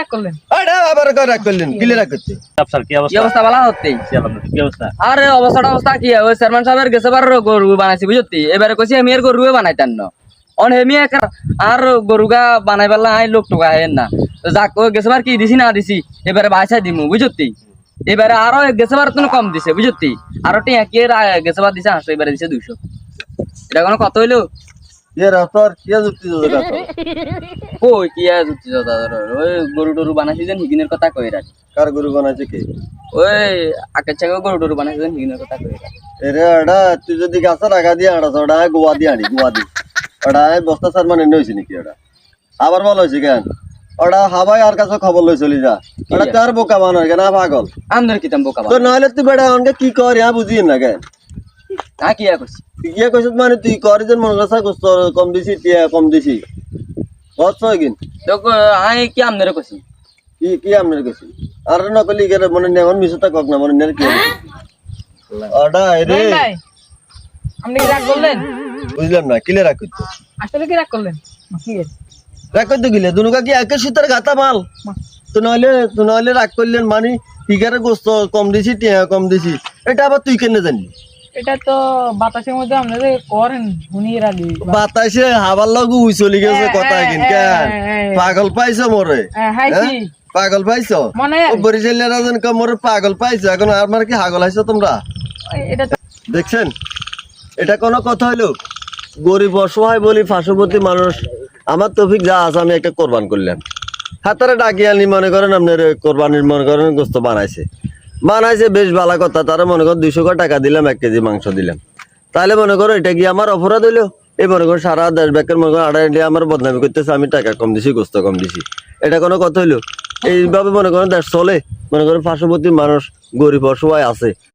রাগ করলেন? আরে আবার রাগ করলেন কিলে রাগ করতে স্যার কি কি অবস্থা? অবস্থা ভালো হচ্ছে? কি অবস্থা? আরে অবস্থা কি ওই চেয়ারম্যান সাহেবের গেছে বার গরু বানাইছি বুঝতি, এবারে কইছি আমি আর গরু বানাইতাম না অন হেমি আর গরুগা বানাই পারলা আই লোক টোকা হেন না যাক ওই গেছে বার কি দিছি না দিছি এবারে বাসায় দিমু বুঝতি, এবারে আরো গেছে বার তুমি কম দিছে বুঝতি, আরো টিয়া কি গেছে বার দিছে 800 এবারে দিছে 200, এটা কোনো কত হইলো? এ রাস্তার কি যুক্তি দাদা কই কি আর যুক্তি দাদা ওই গরু টরু বানাইছি যেন হিগিনের কথা কই রাখি, কার গরু বানাইছে কে ওই আকের চাকে গরু টরু বানাইছি যেন হিগিনের কথা কই রাখি। এরে আড়া তুই যদি গাছে রাখা দিয়ে আড়া ওটা গোয়া দিয়ে আনি গোয়া দি ওটা বস্তা সার মানে নইছে নাকি ওটা আবার ভালো হয়েছে কেন ওটা হাবাই আর কাছে খবর লই চলি যা ওটা তো আর বোকা বানার কেন পাগল আমদের কি তাম বোকা তো নাহলে তুই বেড়া অনকে কি কর ইয়া বুঝি না কেন না কি আর করছি তুই কি কইছ মানে তুই করে যেন মন রাখা কষ্ট কম দিছি টিয়া কম দিছি কষ্ট কিন তো আই কি আমদের কইছি কি কি আমনের কইছি আর না কলি গেলে মনে নেমন মিছতা কক না মনে নের কি ওটা রে রহিম ভাই, আপনি কি রাগ করলেন? বুঝলাম না কিলে রাখ করতে আসলে কি রাগ করলেন? কি এর? রাগ করতে গেলে দুনুকা কি একে সুতার গাতা মাল তো নইলে রাগ করলেন মানে টিকারে গোস্ত কম দিছি টিয়া কম দিছি এটা আবার তুই কেন জানি এটা তো বাতাসের মধ্যে আপনারা করেন উনি রাগি। বাতাসে হাবার লাগু উই চলি গেছে কথা কিন কেন পাগল পাইছো মোরে হাইছি পাগল পাইছো মনে ও বরিশালের রাজন কা মোরে পাগল পাইছো এখন আমার কি হাগল আইছো তোমরা এটা তো দেখছেন এটা কোনো কথা হইলো গরিব অসহায় বলি পার্শ্ববর্তী মানুষ আমার তৌফিক যা আছে আমি একটা কোরবান করলাম হাতারে ডাকি আনি মনে করেন আপনার কোরবানির মনে করেন গোস্ত বানাইছে বেশ ভালো কথা তারা মনে করেন 200 টাকা দিলাম 1 কেজি মাংস দিলাম তাহলে মনে করো এটা কি আমার অপরাধ হইলো এই মনে করো সারা দেশ ব্যাকের মনে করো 2.5 ইন্ডিয়া আমার বদনামি করতেছে আমি টাকা কম দিছি গোস্ত কম দিছি এটা কোনো কথা হইলো এইভাবে মনে করেন দেশ চলে মনে করেন পার্শ্ববর্তী মানুষ গরিব অসহায় আছে